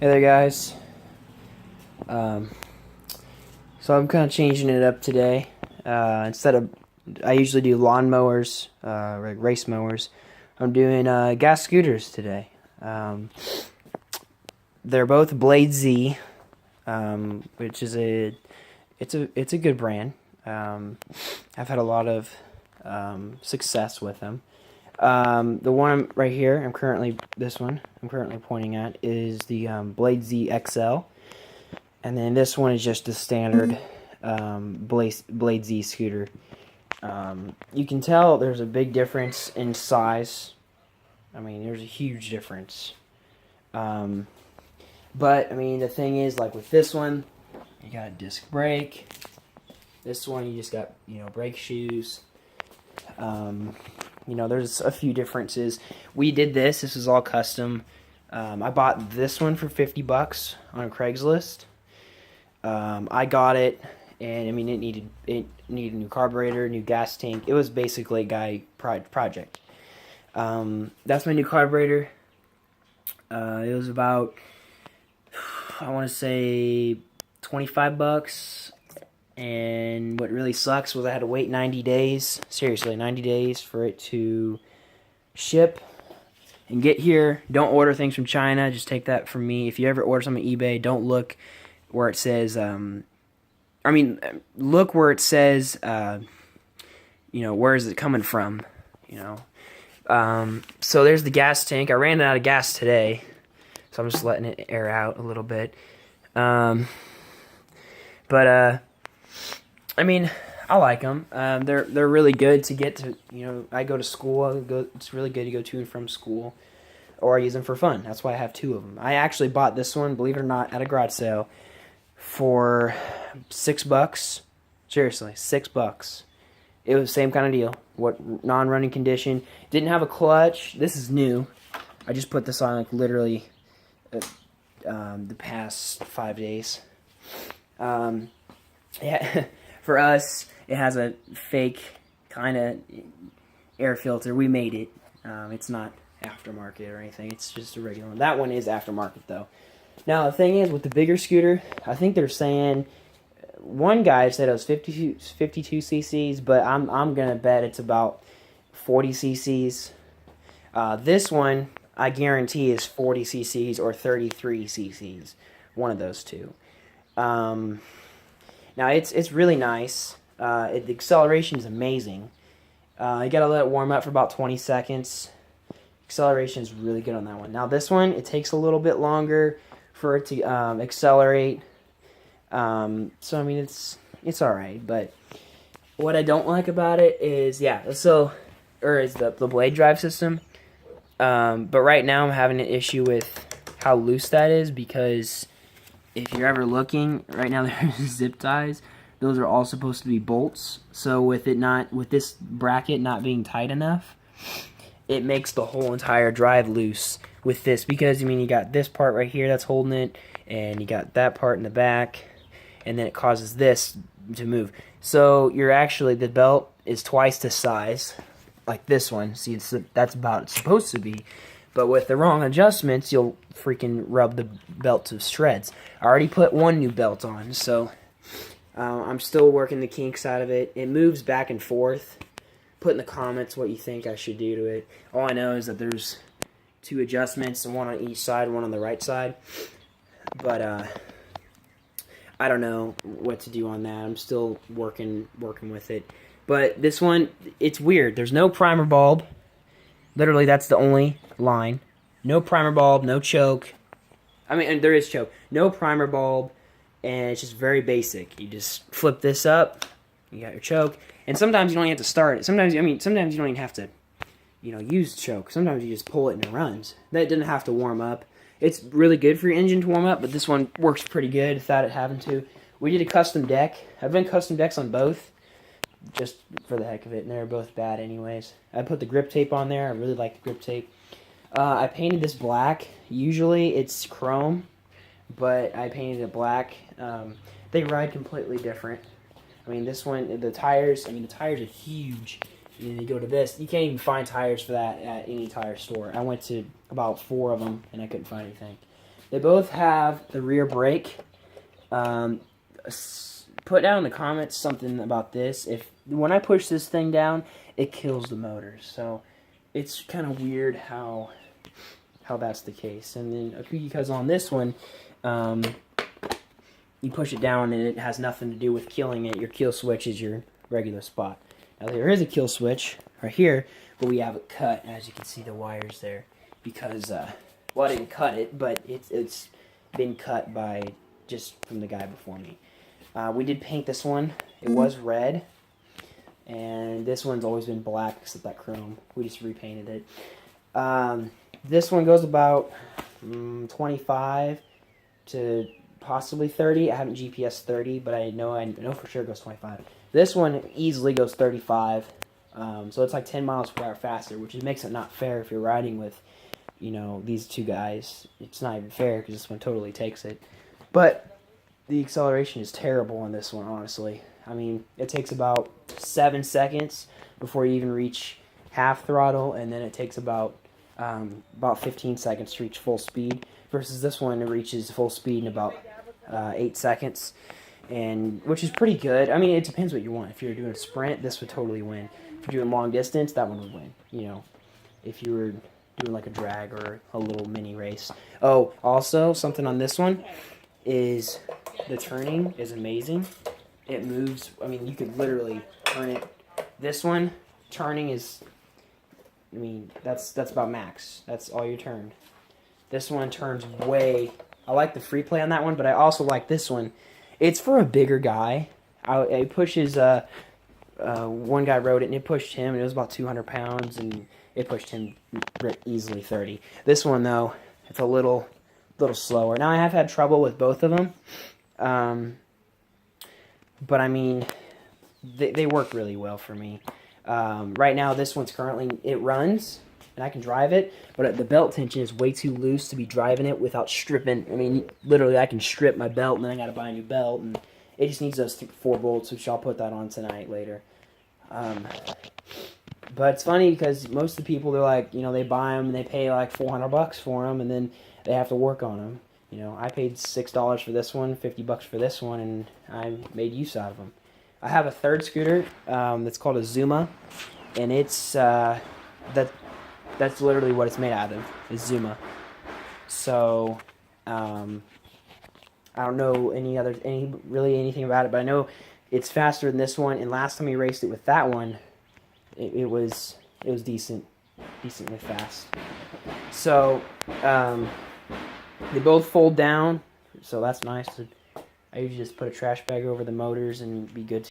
Hey there, guys. Um, so I'm kind of changing it up today. Instead of, I usually do lawn mowers, like race mowers. I'm doing gas scooters today. Um, they're both Blade Z, which is it's a good brand. I've had a lot of success with them. The one right here, this one I'm currently pointing at is the Blade Z XL. And then this one is just the standard Blade Z scooter. You can tell there's a big difference in size. I mean, there's a huge difference. But, I mean, the thing is, like with this one, you got a disc brake. This one, you just got, brake shoes. There's a few differences. We did this. This is all custom. I bought this one for $50 on Craigslist. I got it, and I mean it needed a new carburetor, new gas tank. It was basically a guy project. That's my new carburetor. It was about, I want to say, $25. And what really sucks was I had to wait 90 days. Seriously, 90 days for it to ship and get here. Don't order things from China. Just take that from me. If you ever order something on eBay, don't look where it says, look where it says, where is it coming from, So there's the gas tank. I ran out of gas today, so I'm just letting it air out a little bit. I like them. They're really good to get to, I go to school. It's really good to go to and from school, or I use them for fun. That's why I have two of them. I actually bought this one, believe it or not, at a garage sale for $6. Seriously, $6. It was the same kind of deal. What non-running condition? Didn't have a clutch. This is new. I just put this on like literally the past 5 days. Yeah, for us, it has a fake kind of air filter. We made it. It's not aftermarket or anything. It's just a regular one. That one is aftermarket though. Now the thing is, with the bigger scooter, I think they're saying, one guy said it was 52 cc's, but I'm gonna bet it's about 40 cc's. This one, I guarantee, is 40 cc's or 33 cc's, one of those two. Now it's really nice. The acceleration is amazing. You gotta let it warm up for about 20 seconds. Acceleration is really good on that one. Now this one, it takes a little bit longer for it to accelerate. So I mean it's alright, but what I don't like about it is the blade drive system. But right now I'm having an issue with how loose that is, because if you're ever looking, right now there's zip ties. Those are all supposed to be bolts. So with this bracket not being tight enough, it makes the whole entire drive loose with this, because you got this part right here that's holding it, and you got that part in the back, and then it causes this to move. So the belt is twice the size, like this one. See, that's about it's supposed to be, but with the wrong adjustments, you'll freaking rub the belt to shreds. I already put one new belt on, so I'm still working the kinks out of it. It moves back and forth. Put in the comments what you think I should do to it. All I know is that there's two adjustments, one on each side, one on the right side. But I don't know what to do on that. I'm still working with it. But this one, it's weird. There's no primer bulb. Literally, that's the only line. No primer bulb, no choke. And there is choke. No primer bulb, and it's just very basic. You just flip this up. You got your choke. And sometimes you don't even have to start it. Sometimes you don't even have to, use choke. Sometimes you just pull it and it runs. That doesn't have to warm up. It's really good for your engine to warm up, but this one works pretty good without it having to. We did a custom deck. I've done custom decks on both, just for the heck of it, and they're both bad anyways. I put the grip tape on there. I really like the grip tape. I painted this black. Usually it's chrome, but I painted it black. They ride completely different. This one, the tires are huge. And then you go to this, you can't even find tires for that at any tire store. I went to about 4 of them, and I couldn't find anything. They both have the rear brake. Put down in the comments something about this. If when I push this thing down, it kills the motor. So it's kind of weird how that's the case. And then because on this one, you push it down and it has nothing to do with killing it. Your kill switch is your regular spot. Now there is a kill switch right here, but we have it cut, as you can see the wires there, because well, I didn't cut it, but it's been cut by just from the guy before me. We did paint this one. It was red, and this one's always been black except that chrome. We just repainted it. This one goes about 25 to possibly 30. I haven't GPS 30, but I know for sure it goes 25. This one easily goes 35, so it's like 10 miles per hour faster, which makes it not fair if you're riding with, you know, these two guys. It's not even fair because this one totally takes it. But the acceleration is terrible on this one, honestly. I mean, it takes about 7 seconds before you even reach half throttle, and then it takes about 15 seconds to reach full speed, versus this one, it reaches full speed in about 8 seconds, and which is pretty good. I mean, it depends what you want. If you're doing a sprint, this would totally win. If you're doing long distance, that one would win. You know, if you were doing like a drag or a little mini race. Oh, also, something on this one is the turning is amazing. It moves. I mean, you could literally turn it. This one, turning is, I mean, that's about max. That's all you turn. This one turns way. I like the free play on that one, but I also like this one. It's for a bigger guy. It pushes. One guy rode it, and it pushed him, and it was about 200 pounds, and it pushed him easily 30. This one, though, it's a little slower. Now, I have had trouble with both of them, but I mean, they work really well for me. Right now, this one's currently, it runs, and I can drive it, but the belt tension is way too loose to be driving it without stripping. I mean, literally, I can strip my belt, and then I got to buy a new belt, and it just needs those 4 bolts, which I'll put that on tonight later. But it's funny because most of the people, they're like, you know, they buy them and they pay like $400 for them, and then they have to work on them. You know, I paid $6 for this one, $50 for this one, and I made use out of them. I have a third scooter that's called a Zuma, and it's that's literally what it's made out of, is Zuma. So I don't know anything about it, but I know it's faster than this one. And last time we raced it with that one, it was decently fast. So they both fold down, so that's nice. I usually just put a trash bag over the motors and be good to